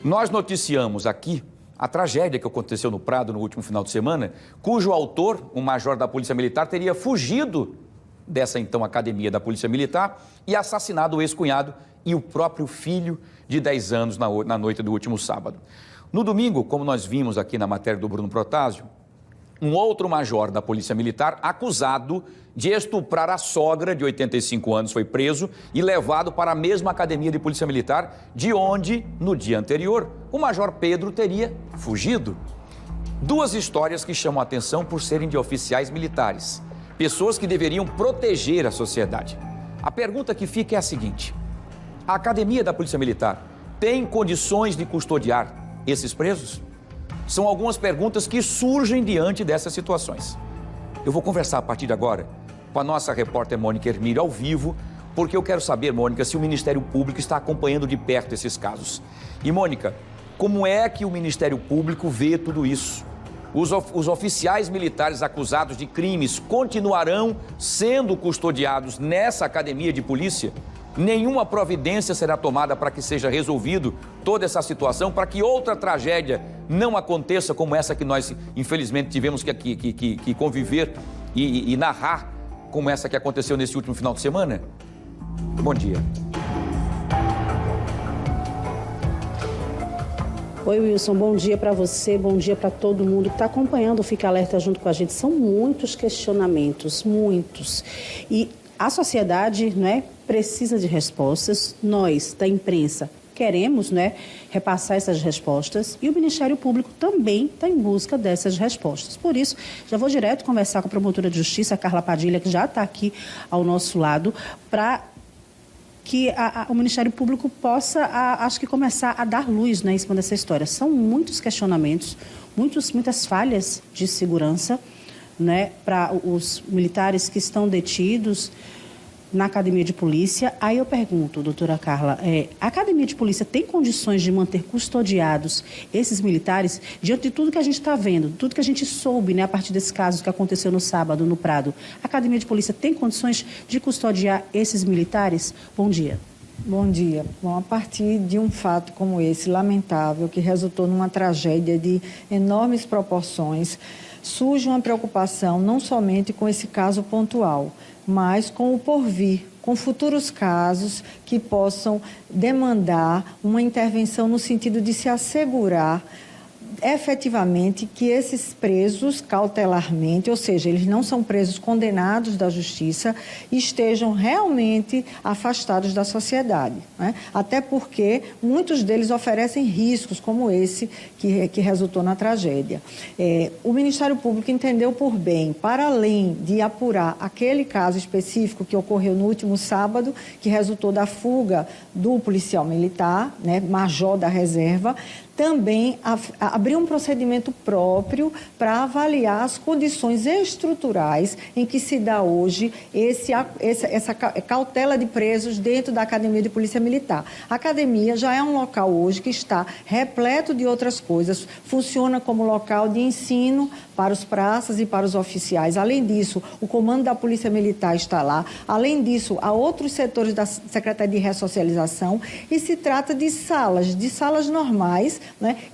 Nós noticiamos aqui a tragédia que aconteceu no Prado no último final de semana, cujo autor, um major da Polícia Militar, teria fugido dessa então academia da Polícia Militar e assassinado o ex-cunhado e o próprio filho de 10 anos na noite do último sábado. No domingo, como nós vimos aqui na matéria do Bruno Protásio, um outro major da Polícia Militar, acusado de estuprar a sogra de 85 anos, foi preso e levado para a mesma academia de Polícia Militar, de onde, no dia anterior, o major Pedro teria fugido. Duas histórias que chamam a atenção por serem de oficiais militares, pessoas que deveriam proteger a sociedade. A pergunta que fica é a seguinte: a academia da Polícia Militar tem condições de custodiar esses presos? São algumas perguntas que surgem diante dessas situações. Eu vou conversar a partir de agora com a nossa repórter Mônica Hermílio ao vivo, porque eu quero saber, Mônica, se o Ministério Público está acompanhando de perto esses casos. E, Mônica, como é que o Ministério Público vê tudo isso? Os oficiais militares acusados de crimes continuarão sendo custodiados nessa academia de polícia? Nenhuma providência será tomada para que seja resolvido toda essa situação, para que outra tragédia não aconteça como essa que nós, infelizmente, tivemos que conviver e narrar, como essa que aconteceu nesse último final de semana? Bom dia. Oi, Wilson, bom dia para você, bom dia para todo mundo que está acompanhando o Fica Alerta junto com a gente. São muitos questionamentos, muitos. E a sociedade, precisa de respostas. Nós, da imprensa, queremos, repassar essas respostas, e o Ministério Público também está em busca dessas respostas. Por isso, já vou direto conversar com a promotora de justiça, a Carla Padilha, que já está aqui ao nosso lado, para que o Ministério Público possa, acho que, começar a dar luz em cima dessa história. São muitos questionamentos, muitas falhas de segurança, para os militares que estão detidos na Academia de Polícia. Aí eu pergunto, doutora Carla, a Academia de Polícia tem condições de manter custodiados esses militares, diante de tudo que a gente está vendo, tudo que a gente soube, a partir desse caso que aconteceu no sábado, no Prado? A Academia de Polícia tem condições de custodiar esses militares? Bom dia. Bom dia. Bom, a partir de um fato como esse, lamentável, que resultou numa tragédia de enormes proporções, surge uma preocupação não somente com esse caso pontual, mas com o porvir, com futuros casos que possam demandar uma intervenção no sentido de se assegurar efetivamente que esses presos cautelarmente, ou seja, eles não são presos condenados da justiça, estejam realmente afastados da sociedade, Até porque muitos deles oferecem riscos como esse que resultou na tragédia. O Ministério Público entendeu por bem, para além de apurar aquele caso específico que ocorreu no último sábado, que resultou da fuga do policial militar, major da reserva, também abrir um procedimento próprio para avaliar as condições estruturais em que se dá hoje essa cautela de presos dentro da Academia de Polícia Militar. A academia já é um local hoje que está repleto de outras coisas, funciona como local de ensino para os praças e para os oficiais. Além disso, o comando da Polícia Militar está lá. Além disso, há outros setores da Secretaria de Ressocialização, e se trata de salas normais,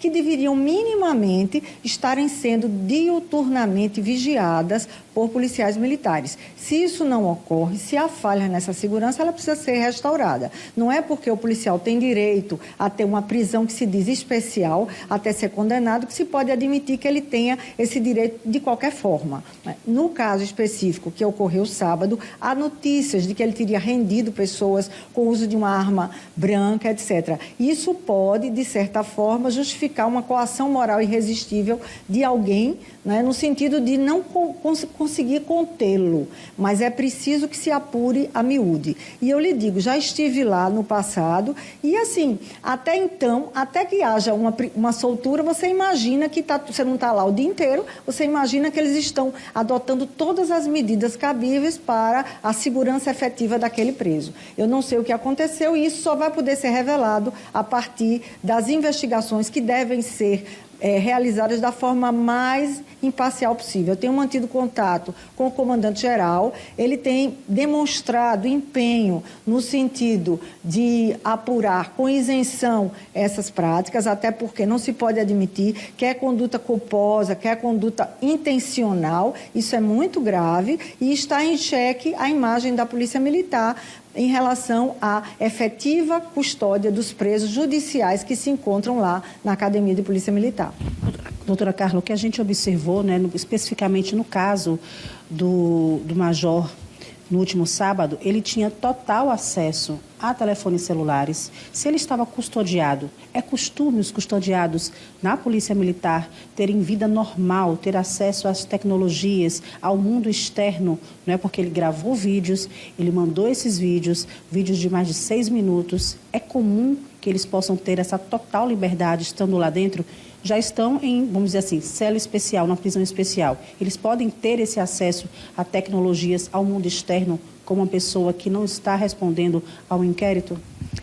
que deveriam minimamente estarem sendo diuturnamente vigiadas por policiais militares. Se isso não ocorre, se há falha nessa segurança, ela precisa ser restaurada. Não é porque o policial tem direito a ter uma prisão que se diz especial, até ser condenado, que se pode admitir que ele tenha esse direito de qualquer forma. No caso específico que ocorreu sábado, há notícias de que ele teria rendido pessoas com o uso de uma arma branca, etc. Isso pode, de certa forma, justificar uma coação moral irresistível de alguém, no sentido de não conseguir contê-lo, mas é preciso que se apure a miúde. E eu lhe digo, já estive lá no passado e, assim, até então, até que haja uma soltura, você imagina que você não está lá o dia inteiro, você imagina que eles estão adotando todas as medidas cabíveis para a segurança efetiva daquele preso. Eu não sei o que aconteceu e isso só vai poder ser revelado a partir das investigações que devem ser realizadas da forma mais imparcial possível. Eu tenho mantido contato com o comandante-geral, ele tem demonstrado empenho no sentido de apurar com isenção essas práticas, até porque não se pode admitir que é conduta culposa, que é conduta intencional, isso é muito grave e está em xeque a imagem da Polícia Militar em relação à efetiva custódia dos presos judiciais que se encontram lá na Academia de Polícia Militar. Doutora Carla, o que a gente observou, né, especificamente no caso do major, no último sábado, ele tinha total acesso a telefones celulares. Se ele estava custodiado, é costume os custodiados na Polícia Militar terem vida normal, ter acesso às tecnologias, ao mundo externo, não é porque ele gravou vídeos, ele mandou esses vídeos de mais de 6 minutos. É comum que eles possam ter essa total liberdade estando lá dentro. Já estão em, vamos dizer assim, cela especial, na prisão especial. Eles podem ter esse acesso a tecnologias, ao mundo externo, como uma pessoa que não está respondendo ao inquérito?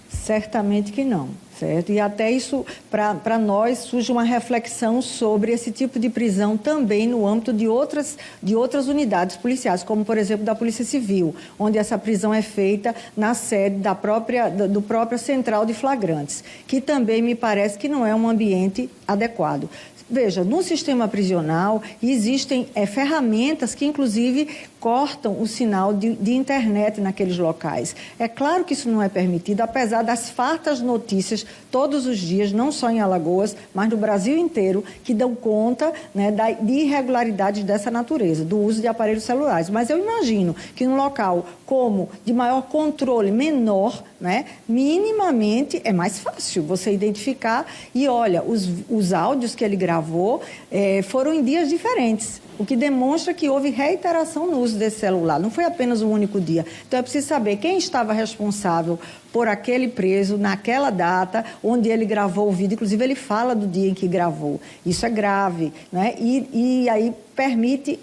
Certamente que não, certo? E até isso, para nós, surge uma reflexão sobre esse tipo de prisão também no âmbito de outras unidades policiais, como, por exemplo, da Polícia Civil, onde essa prisão é feita na sede do próprio Central de Flagrantes, que também me parece que não é um ambiente adequado. Veja, no sistema prisional existem ferramentas que, inclusive, cortam o sinal de internet naqueles locais. É claro que isso não é permitido, apesar das fartas notícias todos os dias, não só em Alagoas, mas no Brasil inteiro, que dão conta, né, de irregularidades dessa natureza, do uso de aparelhos celulares. Mas eu imagino que num local como de maior controle, menor, né, minimamente é mais fácil você identificar. E olha, os áudios que ele gravou foram em dias diferentes, o que demonstra que houve reiteração no uso desse celular, não foi apenas um único dia. Então é preciso saber quem estava responsável por aquele preso naquela data onde ele gravou o vídeo. Inclusive ele fala do dia em que gravou. Isso é grave, né? E aí permite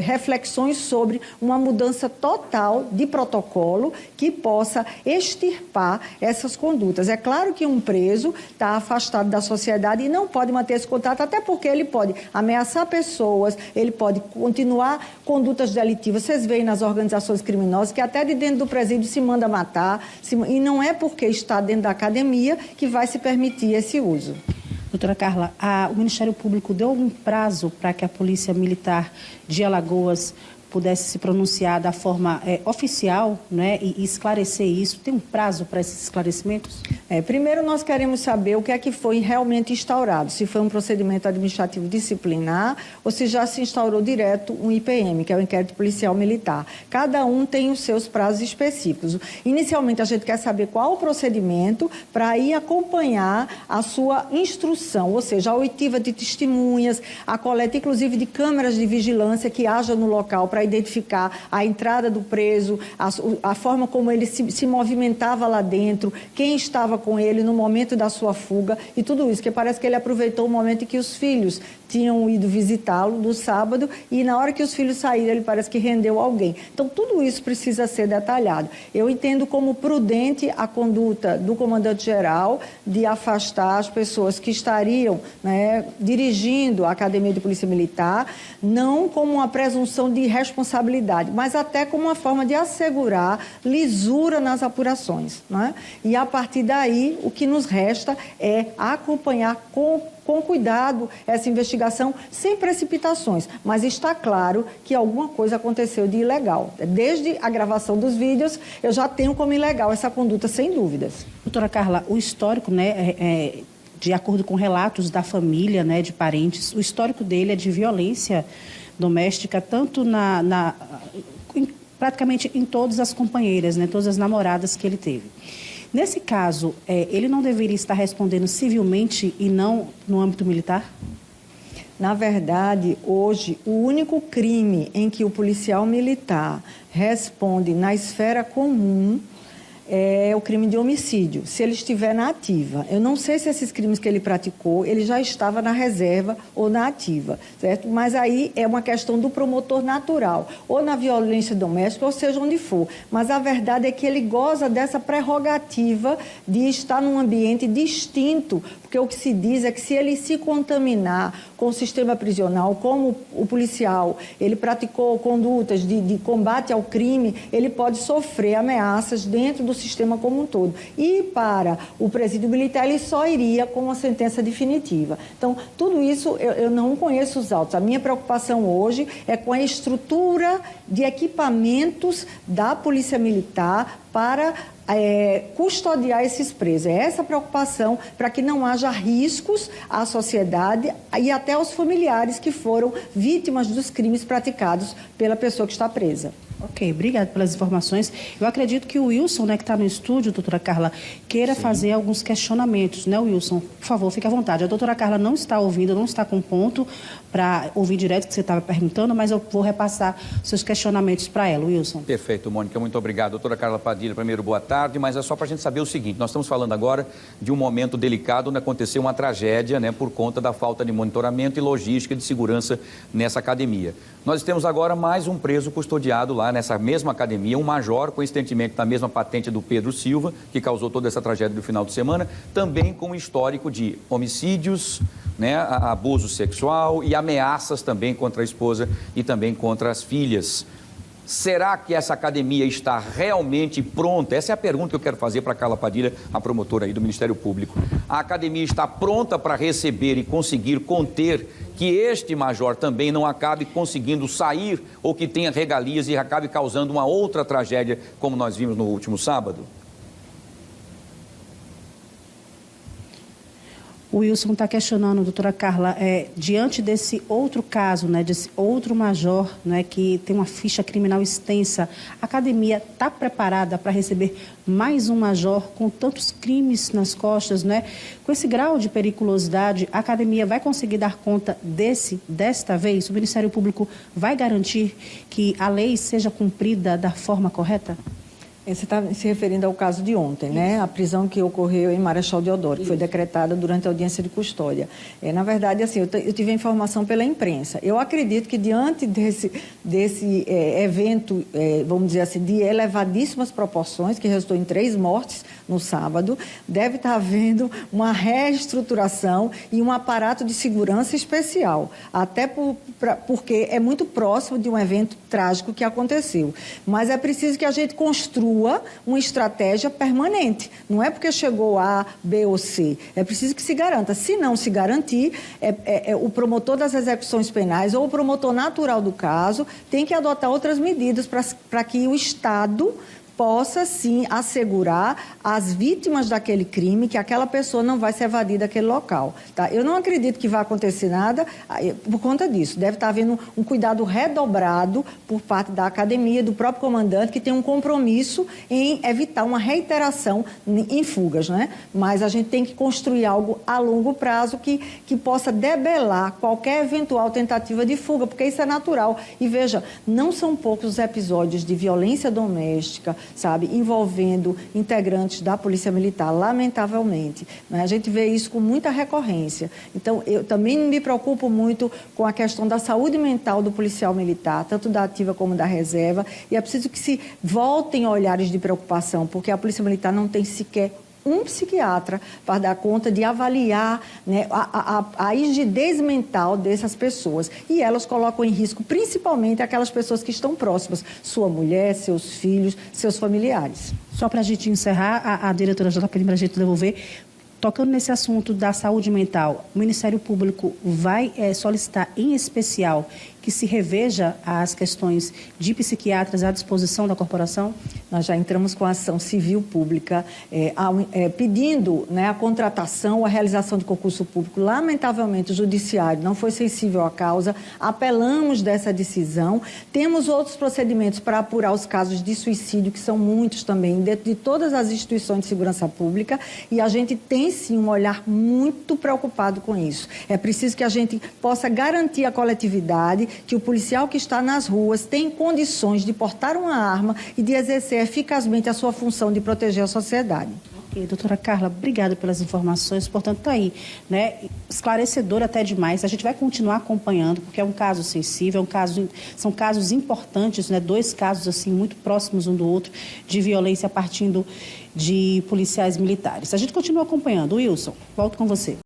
reflexões sobre uma mudança total de protocolo que possa extirpar essas condutas. É claro que um preso está afastado da sociedade e não pode manter esse contato, até porque ele pode ameaçar pessoas, ele pode continuar condutas delitivas. Vocês veem nas organizações criminosas que até de dentro do presídio se manda matar, e não é porque está dentro da academia que vai se permitir esse uso. Doutora Carla, o Ministério Público deu algum prazo para que a Polícia Militar de Alagoas pudesse se pronunciar da forma oficial, né, e esclarecer isso? Tem um prazo para esses esclarecimentos? Primeiro, nós queremos saber o que é que foi realmente instaurado, se foi um procedimento administrativo disciplinar ou se já se instaurou direto um IPM, que é o Inquérito Policial Militar. Cada um tem os seus prazos específicos. Inicialmente, a gente quer saber qual o procedimento para ir acompanhar a sua instrução, ou seja, a oitiva de testemunhas, a coleta, inclusive, de câmeras de vigilância que haja no local para identificar a entrada do preso, a forma como ele se movimentava lá dentro, quem estava com ele no momento da sua fuga e tudo isso, que parece que ele aproveitou o momento em que os filhos tinham ido visitá-lo no sábado e na hora que os filhos saíram, ele parece que rendeu alguém. Então, tudo isso precisa ser detalhado. Eu entendo como prudente a conduta do comandante-geral de afastar as pessoas que estariam, né, dirigindo a Academia de Polícia Militar, não como uma presunção de responsabilidade, mas até como uma forma de assegurar lisura nas apurações, né? E a partir daí, o que nos resta é acompanhar com cuidado essa investigação, sem precipitações, mas está claro que alguma coisa aconteceu de ilegal. Desde a gravação dos vídeos, eu já tenho como ilegal essa conduta, sem dúvidas. Doutora Carla, o histórico, né, de acordo com relatos da família, né, de parentes, o histórico dele é de violência doméstica, tanto praticamente em todas as companheiras, né, todas as namoradas que ele teve. Nesse caso, ele não deveria estar respondendo civilmente e não no âmbito militar? Na verdade, hoje, o único crime em que o policial militar responde na esfera comum é o crime de homicídio, se ele estiver na ativa. Eu não sei se esses crimes que ele praticou, ele já estava na reserva ou na ativa, certo? Mas aí é uma questão do promotor natural, ou na violência doméstica, ou seja, onde for. Mas a verdade é que ele goza dessa prerrogativa de estar num ambiente distinto, porque o que se diz é que se ele se contaminar com o sistema prisional, como o policial, ele praticou condutas de combate ao crime, ele pode sofrer ameaças dentro do sistema como um todo. E para o presídio militar, ele só iria com uma sentença definitiva. Então, tudo isso eu não conheço os autos. A minha preocupação hoje é com a estrutura de equipamentos da Polícia Militar para custodiar esses presos. É essa a preocupação para que não haja riscos à sociedade e até aos familiares que foram vítimas dos crimes praticados pela pessoa que está presa. Ok, obrigada pelas informações. Eu acredito que o Wilson, né, que está no estúdio, doutora Carla, queira fazer alguns questionamentos, né, Wilson? Por favor, fique à vontade. A doutora Carla não está ouvindo, não está com ponto para ouvir direto o que você estava perguntando, mas eu vou repassar seus questionamentos para ela, Wilson. Perfeito, Mônica, muito obrigado. Doutora Carla Padilha, primeiro, boa tarde, mas é só para a gente saber o seguinte, nós estamos falando agora de um momento delicado onde aconteceu uma tragédia, né, por conta da falta de monitoramento e logística de segurança nessa academia. Nós temos agora mais um preso custodiado lá nessa mesma academia, um major, coincidentemente na mesma patente do Pedro Silva, que causou toda essa tragédia do final de semana, também com histórico de homicídios, né, abuso sexual e ameaças também contra a esposa e também contra as filhas. Será que essa academia está realmente pronta? Essa é a pergunta que eu quero fazer para a Carla Padilha, a promotora aí do Ministério Público. A academia está pronta para receber e conseguir conter que este major também não acabe conseguindo sair ou que tenha regalias e acabe causando uma outra tragédia, como nós vimos no último sábado? O Wilson está questionando, doutora Carla, diante desse outro caso, né, desse outro major, né, que tem uma ficha criminal extensa, a academia está preparada para receber mais um major com tantos crimes nas costas, né? Com esse grau de periculosidade, a academia vai conseguir dar conta desta vez? O Ministério Público vai garantir que a lei seja cumprida da forma correta? Você está se referindo ao caso de ontem, né? A prisão que ocorreu em Marechal Deodoro, que foi decretada durante a audiência de custódia. Na verdade, assim, eu tive a informação pela imprensa. Eu acredito que diante desse evento, vamos dizer assim, de elevadíssimas proporções, que resultou em 3 mortes no sábado, deve estar havendo uma reestruturação e um aparato de segurança especial, até porque é muito próximo de um evento trágico que aconteceu. Mas é preciso que a gente construa uma estratégia permanente. Não é porque chegou A, B ou C. É preciso que se garanta. Se não se garantir, o promotor das execuções penais ou o promotor natural do caso tem que adotar outras medidas para que o Estado possa, sim, assegurar às vítimas daquele crime que aquela pessoa não vai se evadir daquele local. Tá? Eu não acredito que vai acontecer nada por conta disso. Deve estar havendo um cuidado redobrado por parte da academia, do próprio comandante, que tem um compromisso em evitar uma reiteração em fugas, né? Mas a gente tem que construir algo a longo prazo que possa debelar qualquer eventual tentativa de fuga, porque isso é natural. E veja, não são poucos os episódios de violência doméstica, sabe, envolvendo integrantes da Polícia Militar, lamentavelmente. Né? A gente vê isso com muita recorrência. Então, eu também me preocupo muito com a questão da saúde mental do policial militar, tanto da ativa como da reserva, e é preciso que se voltem olhares de preocupação, porque a Polícia Militar não tem sequer um psiquiatra para dar conta de avaliar, né, a rigidez mental dessas pessoas. E elas colocam em risco principalmente aquelas pessoas que estão próximas, sua mulher, seus filhos, seus familiares. Só para a gente encerrar, a diretora já está pedindo para a gente devolver. Tocando nesse assunto da saúde mental, o Ministério Público vai solicitar, em especial, que se reveja as questões de psiquiatras à disposição da corporação? Nós já entramos com a ação civil pública, pedindo, né, a contratação, a realização de concurso público. Lamentavelmente, o judiciário não foi sensível à causa, apelamos dessa decisão. Temos outros procedimentos para apurar os casos de suicídio, que são muitos também, dentro de todas as instituições de segurança pública, e a gente tem sim um olhar muito preocupado com isso. É preciso que a gente possa garantir a coletividade, que o policial que está nas ruas tem condições de portar uma arma e de exercer eficazmente a sua função de proteger a sociedade. Ok, doutora Carla, obrigada pelas informações. Portanto, está aí, né? Esclarecedor até demais. A gente vai continuar acompanhando, porque é um caso sensível, são casos importantes, né? 2 casos assim muito próximos um do outro de violência partindo de policiais militares. A gente continua acompanhando. Wilson, volto com você.